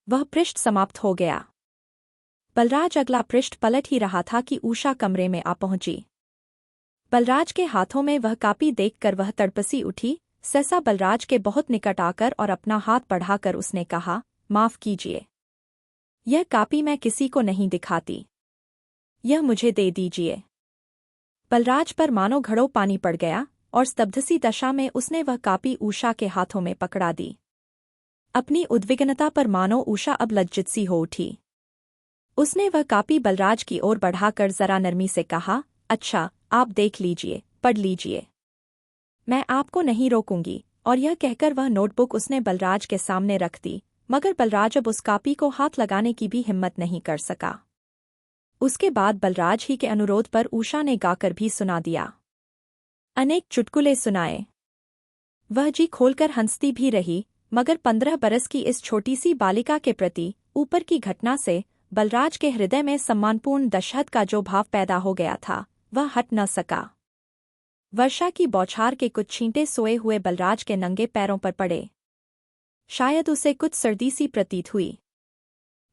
वह पृष्ठ समाप्त हो गया। बलराज अगला पृष्ठ पलट ही रहा था कि उषा कमरे में आ पहुंची। बलराज के हाथों में वह कापी देखकर वह तड़पसी उठी। सहसा बलराज के बहुत निकट आकर और अपना हाथ बढ़ाकर उसने कहा, माफ कीजिए, यह कापी मैं किसी को नहीं दिखाती, यह मुझे दे दीजिए। बलराज पर मानो घड़ों पानी पड़ गया और स्तब्धसी दशा में उसने वह कापी उषा के हाथों में पकड़ा दी। अपनी उद्विग्नता पर मानो उषा अब लज्जित सी हो उठी। उसने वह कापी बलराज की ओर बढ़ाकर जरा नरमी से कहा, अच्छा, आप देख लीजिए, पढ़ लीजिए, मैं आपको नहीं रोकूंगी। और यह कहकर वह नोटबुक उसने बलराज के सामने रख दी, मगर बलराज अब उस कापी को हाथ लगाने की भी हिम्मत नहीं कर सका। उसके बाद बलराज ही के अनुरोध पर उषा ने गाकर भी सुना दिया। अनेक चुटकुले सुनाए। वह जी खोलकर हंसती भी रही, मगर 15 बरस की इस छोटी सी बालिका के प्रति ऊपर की घटना से बलराज के हृदय में सम्मानपूर्ण दशहत का जो भाव पैदा हो गया था, वह हट न सका। वर्षा की बौछार के कुछ छींटे सोए हुए बलराज के नंगे पैरों पर पड़े। शायद उसे कुछ सर्दी सी प्रतीत हुई।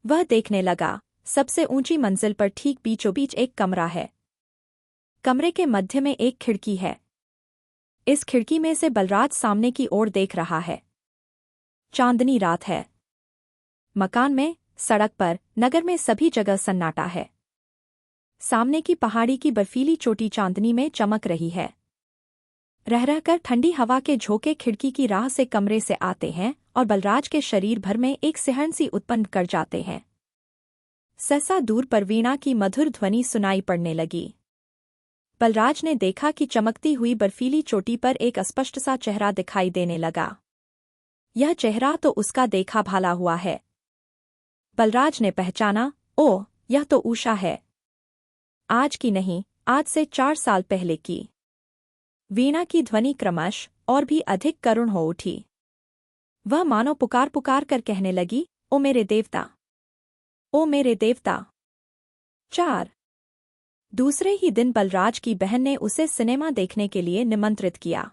वह देखने लगा, सबसे ऊंची मंजिल पर ठीक बीचों बीच एक कमरा है। कमरे के मध्य में एक खिड़की है। इस खिड़की में से बलराज सामने की ओर देख रहा है। चांदनी रात है। मकान में, सड़क पर, नगर में सभी जगह सन्नाटा है। सामने की पहाड़ी की बर्फीली चोटी चांदनी में चमक रही है। रह रहकर ठंडी हवा के झोंके खिड़की की राह से कमरे से आते हैं और बलराज के शरीर भर में एक सिहरन सी उत्पन्न कर जाते हैं। सहसा दूर पर वीणा की मधुर ध्वनि सुनाई पड़ने लगी। बलराज ने देखा कि चमकती हुई बर्फीली चोटी पर एक अस्पष्ट सा चेहरा दिखाई देने लगा। यह चेहरा तो उसका देखा भाला हुआ है। बलराज ने पहचाना, ओह, यह तो उषा है। आज की नहीं, आज से 4 साल पहले की। वीणा की ध्वनि क्रमश और भी अधिक करुण हो उठी। वह मानो पुकार पुकार कर कहने लगी, ओ मेरे देवता, ओ मेरे देवता। 4 दूसरे ही दिन बलराज की बहन ने उसे सिनेमा देखने के लिए निमंत्रित किया।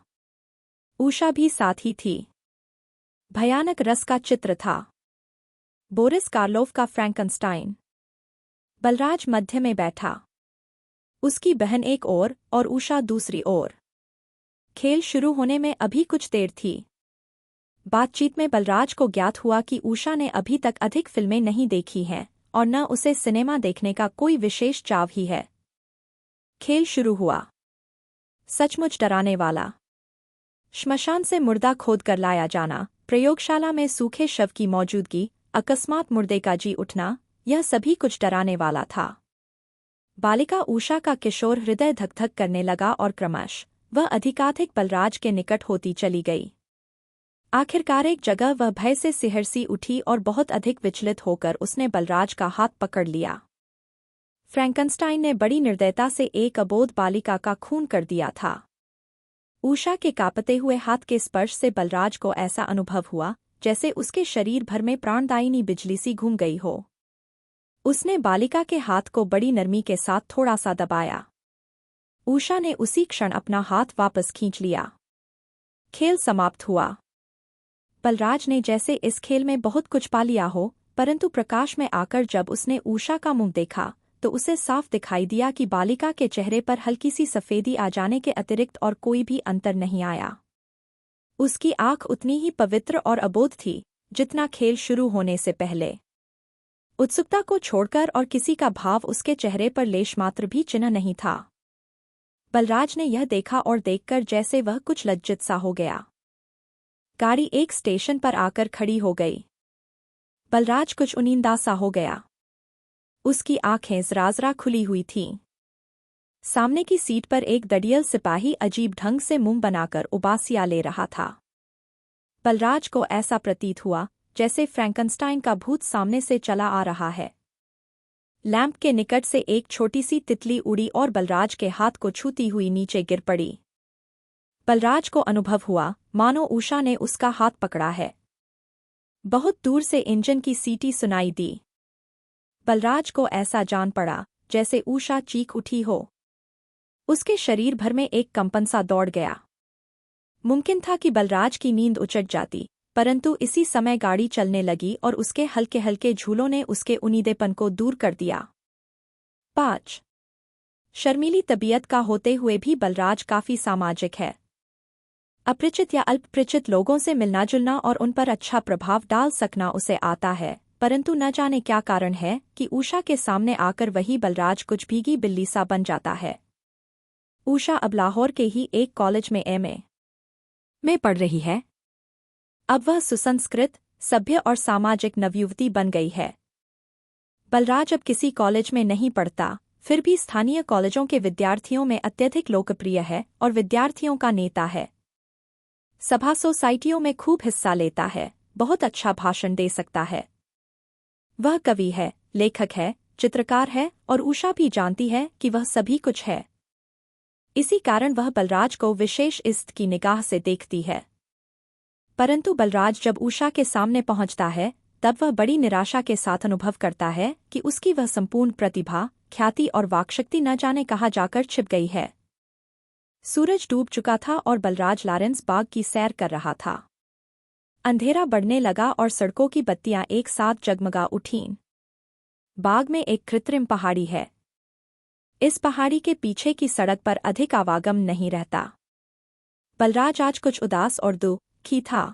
उषा भी साथ ही थी। भयानक रस का चित्र था। बोरिस कार्लोफ का फ्रैंकनस्टाइन। बलराज मध्य में बैठा, उसकी बहन एक ओर और उषा दूसरी ओर। खेल शुरू होने में अभी कुछ देर थी। बातचीत में बलराज को ज्ञात हुआ कि उषा ने अभी तक अधिक फिल्में नहीं देखी हैं और न उसे सिनेमा देखने का कोई विशेष चाव ही है। खेल शुरू हुआ। सचमुच डराने वाला। श्मशान से मुर्दा खोद कर लाया जाना, प्रयोगशाला में सूखे शव की मौजूदगी, अकस्मात मुर्दे का जी उठना, यह सभी कुछ डराने वाला था। बालिका उषा का किशोर हृदय धक धक करने लगा और क्रमश वह अधिकाधिक बलराज के निकट होती चली गई। आखिरकार एक जगह वह भय से सिहरसी उठी और बहुत अधिक विचलित होकर उसने बलराज का हाथ पकड़ लिया। फ्रैंकनस्टाइन ने बड़ी निर्दयता से एक अबोध बालिका का खून कर दिया था। उषा के कांपते हुए हाथ के स्पर्श से बलराज को ऐसा अनुभव हुआ जैसे उसके शरीर भर में प्राणदायिनी बिजली सी घूम गई हो। उसने बालिका के हाथ को बड़ी नरमी के साथ थोड़ा सा दबाया। उषा ने उसी क्षण अपना हाथ वापस खींच लिया। खेल समाप्त हुआ। बलराज ने जैसे इस खेल में बहुत कुछ पा लिया हो, परंतु प्रकाश में आकर जब उसने उषा का मुंह देखा तो उसे साफ दिखाई दिया कि बालिका के चेहरे पर हल्की सी सफेदी आ जाने के अतिरिक्त और कोई भी अंतर नहीं आया। उसकी आंख उतनी ही पवित्र और अबोध थी जितना खेल शुरू होने से पहले। उत्सुकता को छोड़कर और किसी का भाव उसके चेहरे पर लेशमात्र भी चिन्ह नहीं था। बलराज ने यह देखा और देखकर जैसे वह कुछ लज्जित सा हो गया। गाड़ी एक स्टेशन पर आकर खड़ी हो गई। बलराज कुछ उनींदा सा हो गया। उसकी आंखें जरा खुली हुई थीं। सामने की सीट पर एक दड़ियल सिपाही अजीब ढंग से मुंह बनाकर उबासियां ले रहा था। बलराज को ऐसा प्रतीत हुआ जैसे फ्रैंकनस्टाइन का भूत सामने से चला आ रहा है। लैंप के निकट से एक छोटी सी तितली उड़ी और बलराज के हाथ को छूती हुई नीचे गिर पड़ी। बलराज को अनुभव हुआ मानो उषा ने उसका हाथ पकड़ा है। बहुत दूर से इंजन की सीटी सुनाई दी। बलराज को ऐसा जान पड़ा जैसे उषा चीख उठी हो। उसके शरीर भर में एक कंपन सा दौड़ गया। मुमकिन था कि बलराज की नींद उचट जाती, परंतु इसी समय गाड़ी चलने लगी और उसके हल्के हल्के झूलों ने उसके उनीदेपन को दूर कर दिया। 5. शर्मीली तबीयत का होते हुए भी बलराज काफी सामाजिक है। अपरिचित या अल्पपरिचित लोगों से मिलना जुलना और उन पर अच्छा प्रभाव डाल सकना उसे आता है, परंतु न जाने क्या कारण है कि उषा के सामने आकर वही बलराज कुछ भीगी बिल्ली सा बन जाता है। उषा अब लाहौर के ही एक कॉलेज में एमए में पढ़ रही है। अब वह सुसंस्कृत, सभ्य और सामाजिक नवयुवती बन गई है। बलराज अब किसी कॉलेज में नहीं पढ़ता, फिर भी स्थानीय कॉलेजों के विद्यार्थियों में अत्यधिक लोकप्रिय है और विद्यार्थियों का नेता है। सभा सोसाइटियों में खूब हिस्सा लेता है, बहुत अच्छा भाषण दे सकता है। वह कवि है, लेखक है, चित्रकार है और उषा भी जानती है कि वह सभी कुछ है। इसी कारण वह बलराज को विशेष इज्जत की निगाह से देखती है। परंतु बलराज जब उषा के सामने पहुंचता है तब वह बड़ी निराशा के साथ अनुभव करता है कि उसकी वह संपूर्ण प्रतिभा, ख्याति और वाक्शक्ति न जाने कहाँ जाकर छिप गई है। सूरज डूब चुका था और बलराज लॉरेंस बाग की सैर कर रहा था। अंधेरा बढ़ने लगा और सड़कों की बत्तियां एक साथ जगमगा उठीं। बाग में एक कृत्रिम पहाड़ी है। इस पहाड़ी के पीछे की सड़क पर अधिक आवागम नहीं रहता। बलराज आज कुछ उदास और दुखी था।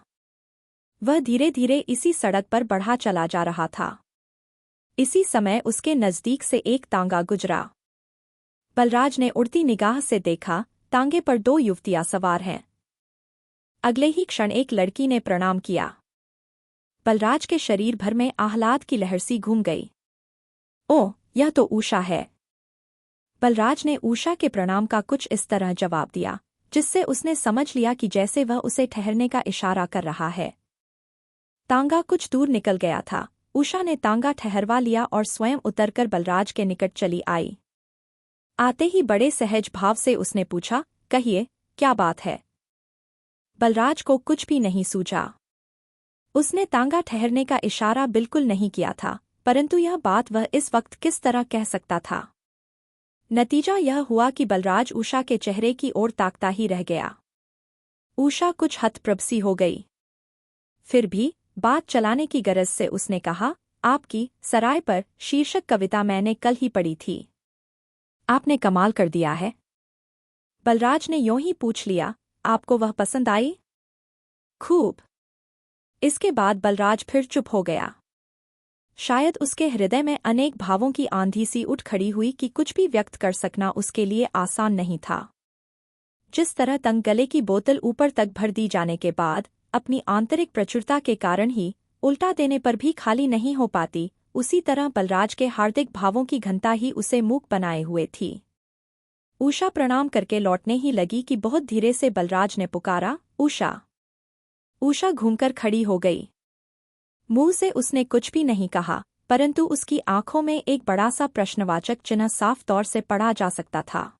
वह धीरे धीरे इसी सड़क पर बढ़ा चला जा रहा था। इसी समय उसके नजदीक से एक तांगा गुजरा। बलराज ने उड़ती निगाह से देखा, तांगे पर 2 युवतियां सवार हैं। अगले ही क्षण एक लड़की ने प्रणाम किया। बलराज के शरीर भर में आह्लाद की लहर सी घूम गई। ओह, यह तो उषा है। बलराज ने उषा के प्रणाम का कुछ इस तरह जवाब दिया, जिससे उसने समझ लिया कि जैसे वह उसे ठहरने का इशारा कर रहा है। तांगा कुछ दूर निकल गया था। उषा ने तांगा ठहरवा लिया और स्वयं उतरकर बलराज के निकट चली आई। आते ही बड़े सहज भाव से उसने पूछा, कहिए, क्या बात है? बलराज को कुछ भी नहीं सूझा। उसने तांगा ठहरने का इशारा बिल्कुल नहीं किया था, परंतु यह बात वह इस वक्त किस तरह कह सकता था? नतीजा यह हुआ कि बलराज उषा के चेहरे की ओर ताकता ही रह गया। उषा कुछ हतप्रभ सी हो गई। फिर भी बात चलाने की गरज से उसने कहा, आपकी सराय पर शीर्षक कविता मैंने कल ही पढ़ी थी। आपने कमाल कर दिया है। बलराज ने यूं ही पूछ लिया, आपको वह पसंद आई? खूब। इसके बाद बलराज फिर चुप हो गया। शायद उसके हृदय में अनेक भावों की आंधी सी उठ खड़ी हुई कि कुछ भी व्यक्त कर सकना उसके लिए आसान नहीं था। जिस तरह तंग गले की बोतल ऊपर तक भर दी जाने के बाद अपनी आंतरिक प्रचुरता के कारण ही उल्टा देने पर भी खाली नहीं हो पाती, उसी तरह बलराज के हार्दिक भावों की घनता ही उसे मूक बनाए हुए थी। उषा प्रणाम करके लौटने ही लगी कि बहुत धीरे से बलराज ने पुकारा, उषा। उषा घूमकर खड़ी हो गई। मुंह से उसने कुछ भी नहीं कहा, परंतु उसकी आंखों में एक बड़ा सा प्रश्नवाचक चिन्ह साफ तौर से पढ़ा जा सकता था।